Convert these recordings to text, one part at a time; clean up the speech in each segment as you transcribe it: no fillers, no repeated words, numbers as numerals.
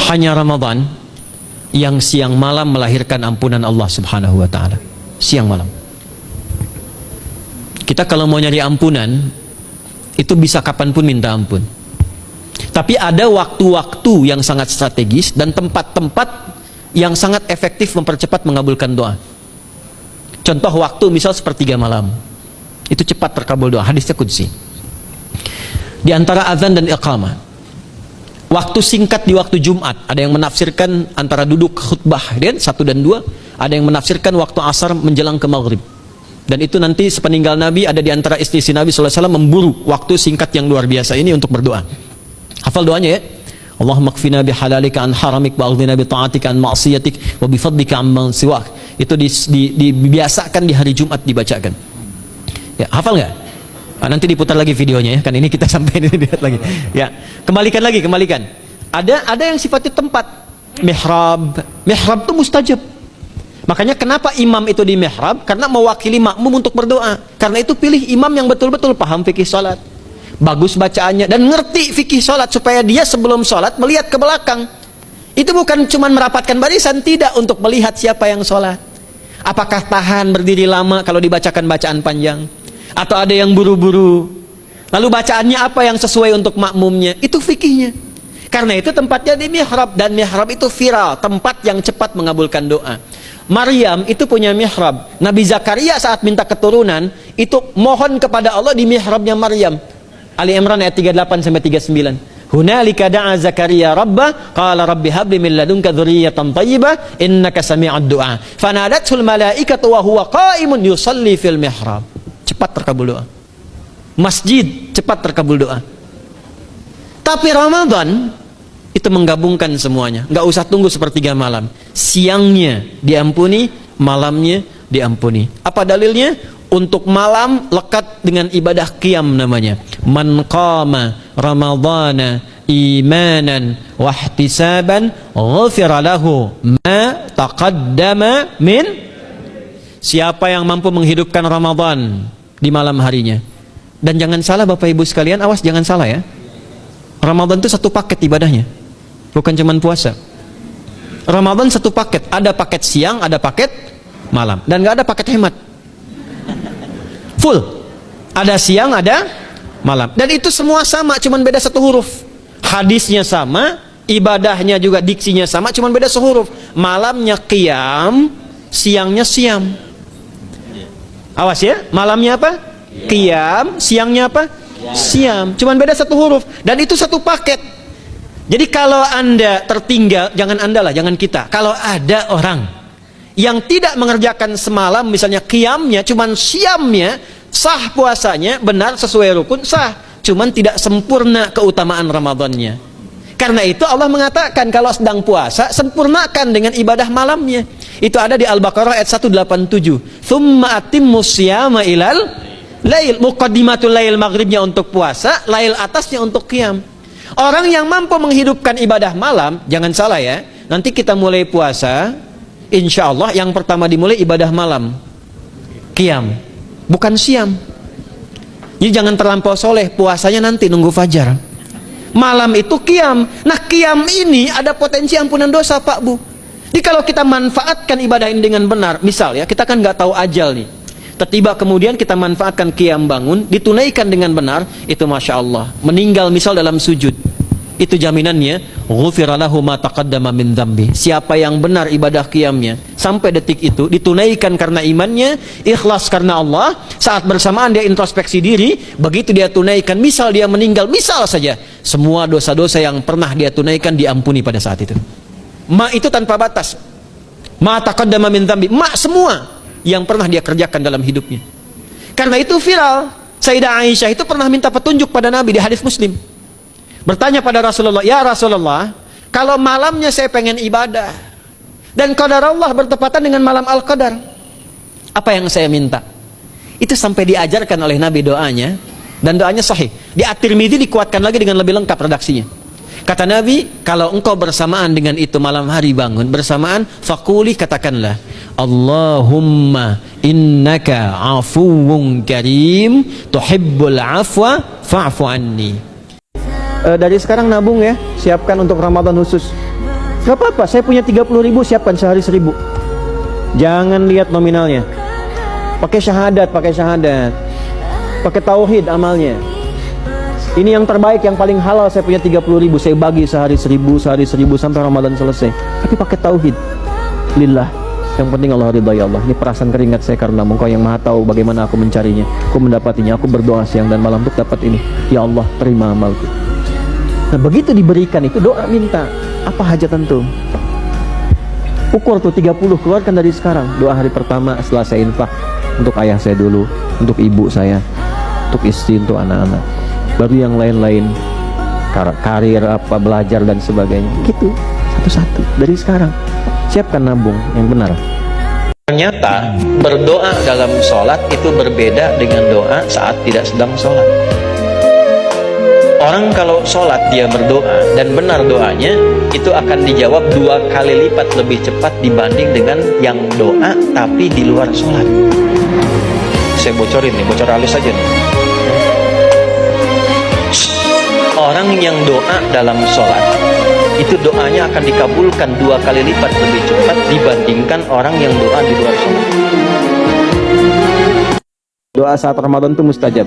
hanya Ramadan yang siang malam melahirkan ampunan Allah Subhanahu wa taala. Siang malam. Kita kalau mau nyari ampunan itu bisa kapanpun minta ampun. Tapi ada waktu-waktu yang sangat strategis dan tempat-tempat yang sangat efektif mempercepat mengabulkan doa. Contoh waktu misal sepertiga malam. Itu cepat terkabul doa, hadisnya qudsi. Di antara azan dan iqamah. Waktu singkat di waktu Jumat, ada yang menafsirkan antara duduk khutbah dan 1 dan 2, ada yang menafsirkan waktu asar menjelang ke maghrib. Dan itu nanti sepeninggal Nabi ada di antara istri Nabi SAW memburu waktu singkat yang luar biasa ini untuk berdoa. Hafal doanya ya. Allahumma kfina bihalalika an haramik wa aghdina bi ta'atika an ma'siyatik wa bi fadlika amman siwak. Itu dibiasakan di hari Jumat dibacakan. Ya, hafal nggak? Nah, nanti diputar lagi videonya ya. Kan ini kita sampai lihat lagi. Ya, kembalikan. Ada yang sifatnya tempat. Mihrab itu mustajab. Makanya kenapa imam itu di mihrab? Karena mewakili makmum untuk berdoa. Karena itu pilih imam yang betul-betul paham fikih salat, bagus bacaannya, dan ngerti fikih salat, supaya dia sebelum salat melihat ke belakang. Itu bukan cuma merapatkan barisan, tidak, untuk melihat siapa yang salat. Apakah tahan berdiri lama kalau dibacakan bacaan panjang, atau ada yang buru-buru, lalu bacaannya apa yang sesuai untuk makmumnya. Itu fikihnya. Karena itu tempatnya di mihrab, dan mihrab itu viral, tempat yang cepat mengabulkan doa. Maryam itu punya mihrab. Nabi Zakaria saat minta keturunan itu mohon kepada Allah di mihrabnya Maryam. Ali Imran ayat 38 sampai 39. Hunalika da'a Zakaria rabbah qala rabbi habli min ladunka dzurriyyatan thayyibah innaka sami'ud du'a. Fanadatul malaikatu wa huwa qa'imun yusalli fil mihrab. Cepat terkabul doa. Masjid cepat terkabul doa. Tapi Ramadan itu menggabungkan semuanya, nggak usah tunggu sepertiga malam. Siangnya diampuni, malamnya diampuni. Apa dalilnya? Untuk malam lekat dengan ibadah qiyam namanya. Man qama ramadhana imanan wa ihtisaban ghufira lahu ma taqaddama min. Siapa yang mampu menghidupkan Ramadan di malam harinya. Dan jangan salah Bapak Ibu sekalian, awas jangan salah ya. Ramadan itu satu paket ibadahnya. Bukan cuma puasa. Ramadan satu paket. Ada paket siang, ada paket malam. Dan gak ada paket hemat. Full. Ada siang, ada malam. Dan itu semua sama, cuma beda satu huruf. Hadisnya sama, ibadahnya juga diksinya sama, cuma beda sehuruf. Malamnya qiyam, siangnya siam. Awas ya, malamnya apa? Qiyam, siangnya apa? Siam. Cuma beda satu huruf. Dan itu satu paket. Jadi kalau Anda tertinggal, jangan Anda lah, jangan kita. Kalau ada orang yang tidak mengerjakan semalam, misalnya qiyamnya, cuman siamnya, sah puasanya, benar sesuai rukun, sah. Cuman tidak sempurna keutamaan Ramadannya. Karena itu Allah mengatakan kalau sedang puasa, sempurnakan dengan ibadah malamnya. Itu ada di Al-Baqarah ayat 187. Tsumma atimmus siyama ilal lail. Muqaddimatul lail, maghribnya untuk puasa, lail atasnya untuk qiyam. Orang yang mampu menghidupkan ibadah malam, jangan salah ya, nanti kita mulai puasa, insya Allah yang pertama dimulai ibadah malam, qiyam, bukan siam. Jadi jangan terlampau soleh, puasanya nanti nunggu fajar. Malam itu qiyam. Nah qiyam ini ada potensi ampunan dosa Pak Bu. Jadi kalau kita manfaatkan ibadah ini dengan benar, misal ya, kita kan nggak tahu ajal nih. Tiba kemudian kita manfaatkan qiyam bangun, ditunaikan dengan benar, itu Masya Allah. Meninggal misal dalam sujud, itu jaminannya, ghufira lahu ma taqaddama min dzambi. Siapa yang benar ibadah qiyamnya sampai detik itu, ditunaikan karena imannya, ikhlas karena Allah, saat bersamaan dia introspeksi diri, begitu dia tunaikan, misal dia meninggal, misal saja, semua dosa-dosa yang pernah dia tunaikan diampuni pada saat itu. Ma itu tanpa batas. Ma taqaddama min dzambi, ma semua yang pernah dia kerjakan dalam hidupnya. Karena itu viral. Sayyidah Aisyah itu pernah minta petunjuk pada Nabi di hadis Muslim. Bertanya pada Rasulullah, ya Rasulullah, kalau malamnya saya pengen ibadah dan qadar Allah bertepatan dengan malam Al-Qadar, apa yang saya minta? Itu sampai diajarkan oleh Nabi doanya, dan doanya sahih. Di At-Tirmidzi dikuatkan lagi dengan lebih lengkap redaksinya. Kata Nabi, kalau engkau bersamaan dengan itu malam hari bangun, bersamaan, faquli, katakanlah, Allahumma innaka afuwun karim tuhibbul afwa fa'fu anni. Dari sekarang nabung ya, siapkan untuk Ramadan khusus. Gak apa-apa, saya punya 30.000, siapkan sehari 1.000. Jangan lihat nominalnya. Pakai syahadat, pakai tauhid amalnya. Ini yang terbaik, yang paling halal, saya punya 30.000, saya bagi sehari 1.000 sampai Ramadan selesai. Tapi pakai tauhid. Lillah. Yang penting Allah ridha ya Allah. Ini perasaan keringat saya karena Engkau yang Maha tahu bagaimana aku mencarinya, aku mendapatinya, aku berdoa siang dan malam untuk dapat ini. Ya Allah, terima amalku. Nah, begitu diberikan itu doa minta, apa hajat antum? Ukur tuh 30, keluarkan dari sekarang. Doa hari pertama setelah saya infak untuk ayah saya dulu, untuk ibu saya, untuk istri, untuk anak-anak. Baru yang lain-lain, karir apa, belajar dan sebagainya. Gitu, satu-satu dari sekarang. Siapkan nabung yang benar. Ternyata berdoa dalam sholat itu berbeda dengan doa saat tidak sedang sholat. Orang kalau sholat dia berdoa dan benar doanya, itu akan dijawab 2 kali lipat lebih cepat dibanding dengan yang doa tapi di luar sholat. Saya bocorin nih, bocor halus aja nih. Orang yang doa dalam sholat itu doanya akan dikabulkan 2 kali lipat lebih cepat dibandingkan orang yang doa di luar sholat. Doa saat Ramadan itu mustajab.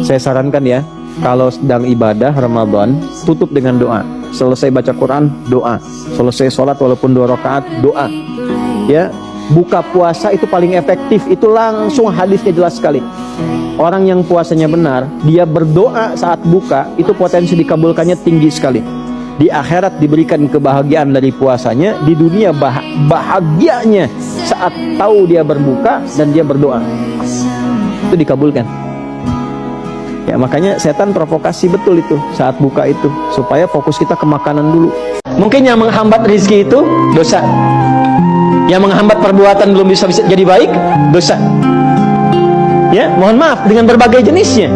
Saya sarankan ya, kalau sedang ibadah Ramadan, tutup dengan doa. Selesai baca Quran, doa. Selesai sholat walaupun 2 rakaat, doa. Ya, buka puasa itu paling efektif. Itu langsung hadisnya jelas sekali. Orang yang puasanya benar, dia berdoa saat buka, itu potensi dikabulkannya tinggi sekali. Di akhirat diberikan kebahagiaan dari puasanya, di dunia bahagianya saat tahu dia berbuka dan dia berdoa. Itu dikabulkan. Ya, makanya setan provokasi betul itu saat buka itu, supaya fokus kita ke makanan dulu. Mungkin yang menghambat rezeki itu dosa. Yang menghambat perbuatan belum bisa jadi baik, dosa. Ya, mohon maaf, dengan berbagai jenisnya.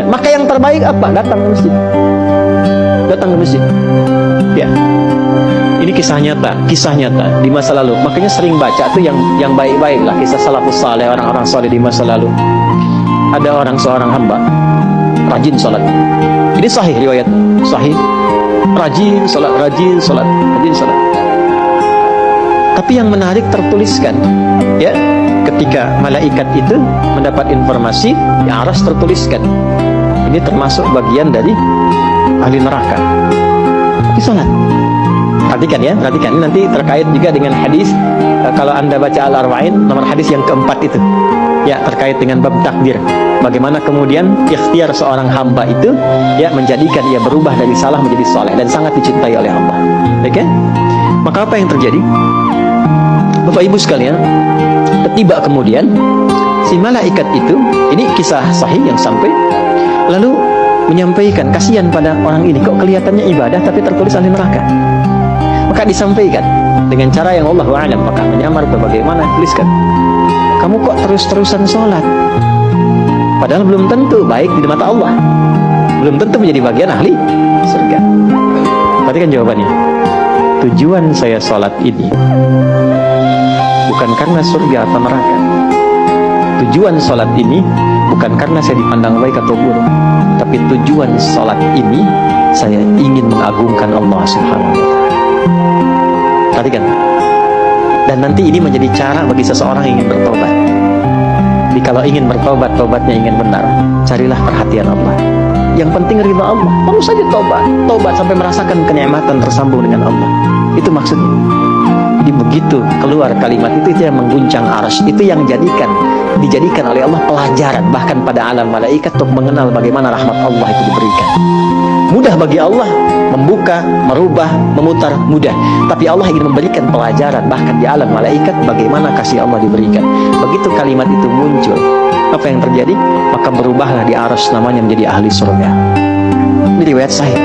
Maka yang terbaik apa? Datang ke masjid. Ya. Ini kisah nyata di masa lalu. Makanya sering baca tuh yang baik-baik lah, kisah salafus saleh, orang-orang saleh di masa lalu. Ada seorang hamba rajin salat. Ini sahih riwayat, sahih. Rajin salat. Tapi yang menarik tertuliskan, ya, ketika malaikat itu mendapat informasi, di aras tertuliskan, ini termasuk bagian dari ahli neraka. Tapi salat. Perhatikan ya, ini nanti terkait juga dengan hadis. Kalau Anda baca Al-Arba'in, nomor hadis yang keempat itu, ya, terkait dengan bab takdir. Bagaimana kemudian ikhtiar seorang hamba itu, ya, menjadikan ia berubah dari salah menjadi saleh dan sangat dicintai oleh Allah. Oke? Maka apa yang terjadi? Bapak Ibu sekalian, tiba kemudian si malaikat itu, ini kisah sahih yang sampai, lalu menyampaikan kasihan pada orang ini, kok kelihatannya ibadah tapi tertulis ahli neraka. Maka disampaikan dengan cara yang Allahu a'lam, maka menyamar bagaimana tuliskan, kamu kok terus-terusan sholat, padahal belum tentu baik di mata Allah, belum tentu menjadi bagian ahli surga. Perhatikan jawabannya. Tujuan saya sholat ini bukan karena surga atau neraka. Tujuan sholat ini bukan karena saya dipandang baik atau buruk, tapi tujuan sholat ini saya ingin mengagungkan Allah Subhanahu wa Ta'ala. Perhatikan. Dan nanti ini menjadi cara bagi seseorang yang ingin bertobat. Jadi kalau ingin bertobat, tobatnya ingin benar, carilah perhatian Allah. Yang penting ridha Allah. Terus saja tobat sampai merasakan kenikmatan tersambung dengan Allah. Itu maksudnya. Jadi begitu keluar kalimat itu yang mengguncang arsy, itu yang dijadikan oleh Allah pelajaran bahkan pada alam malaikat untuk mengenal bagaimana rahmat Allah itu diberikan. Mudah bagi Allah membuka, merubah, memutar, mudah. Tapi Allah ingin memberikan pelajaran bahkan di alam malaikat bagaimana kasih Allah diberikan. Begitu kalimat itu muncul, apa yang terjadi? Maka berubahlah di arsy namanya menjadi ahli surga. Ini riwayat sahih.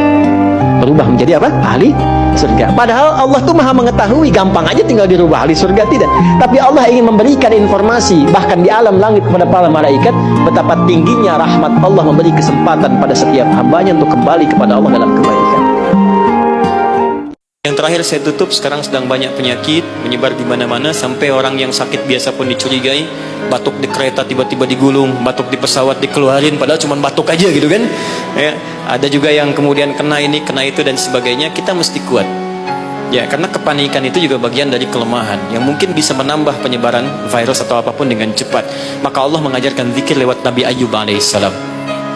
Berubah menjadi apa? Ahli surga. Padahal Allah tuh maha mengetahui, gampang aja tinggal dirubah ahli surga, tidak. Tapi Allah ingin memberikan informasi bahkan di alam langit kepada para malaikat betapa tingginya rahmat Allah, memberi kesempatan pada setiap hambanya untuk kembali kepada Allah dalam kebaikan. Yang terakhir saya tutup, sekarang sedang banyak penyakit menyebar di mana-mana sampai orang yang sakit biasa pun dicurigai. Batuk di kereta tiba-tiba digulung, batuk di pesawat dikeluarin padahal cuma batuk aja gitu kan. Ya, ada juga yang kemudian kena ini, kena itu dan sebagainya. Kita mesti kuat. Ya, karena kepanikan itu juga bagian dari kelemahan yang mungkin bisa menambah penyebaran virus atau apapun dengan cepat. Maka Allah mengajarkan zikir lewat Nabi Ayyub alaihissalam.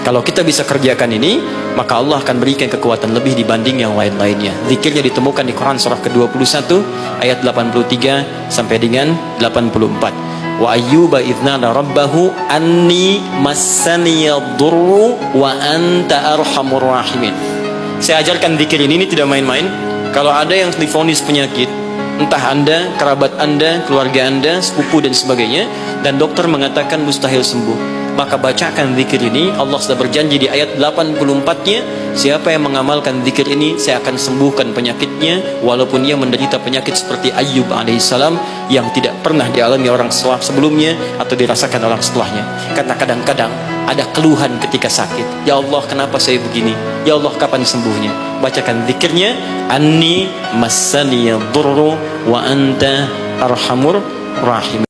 Kalau kita bisa kerjakan ini, maka Allah akan berikan kekuatan lebih dibanding yang lain-lainnya. Zikirnya ditemukan di Quran surah ke-21 ayat 83 sampai dengan 84. Wa ayyuba idznana rabbahu anni massaniyadurru wa anta arhamur rahimin. Saya ajarkan zikir ini tidak main-main. Kalau ada yang divonis penyakit, entah Anda, kerabat Anda, keluarga Anda, sepupu dan sebagainya, dan dokter mengatakan mustahil sembuh, maka bacakan zikir ini. Allah sudah berjanji di ayat 84-nya, siapa yang mengamalkan zikir ini, saya akan sembuhkan penyakitnya, walaupun ia menderita penyakit seperti Ayyub alaihissalam yang tidak pernah dialami orang sebelumnya atau dirasakan orang setelahnya. Karena kadang-kadang ada keluhan ketika sakit. Ya Allah, kenapa saya begini? Ya Allah, kapan sembuhnya? Bacakan zikirnya, anni massaniyadurru wa anta arhamur rahim.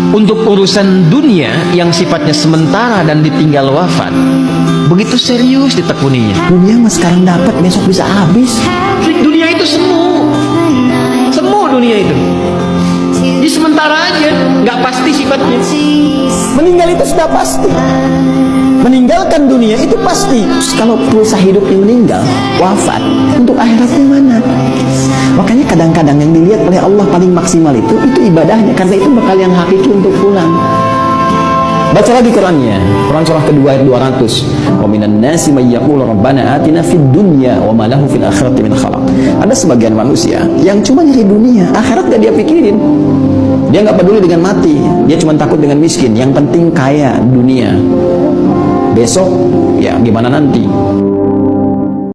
Untuk urusan dunia yang sifatnya sementara dan ditinggal wafat, begitu serius ditekuninya. Dunia mas sekarang dapat, besok bisa habis. Dunia itu semu dunia itu. Di sementara aja, nggak pasti sifatnya. Meninggal itu sudah pasti. Meninggalkan dunia itu pasti. Kalau pulsa hidupnya meninggal, wafat, untuk akhiratnya mana? Makanya kadang-kadang yang dilihat oleh Allah paling maksimal itu ibadahnya, karena itu bakal yang hakiki untuk pulang. Baca lagi Qurannya, Quran surah kedua ayat 200. Wa minan nasi may yaqulu rabbana atina fid dunya wa ma lahu fil akhirati min khalaq. Ada sebagian manusia yang cuma nyari dunia, akhirat gak dia pikirin. Dia nggak peduli dengan mati, dia cuma takut dengan miskin. Yang penting kaya dunia. Besok ya gimana nanti?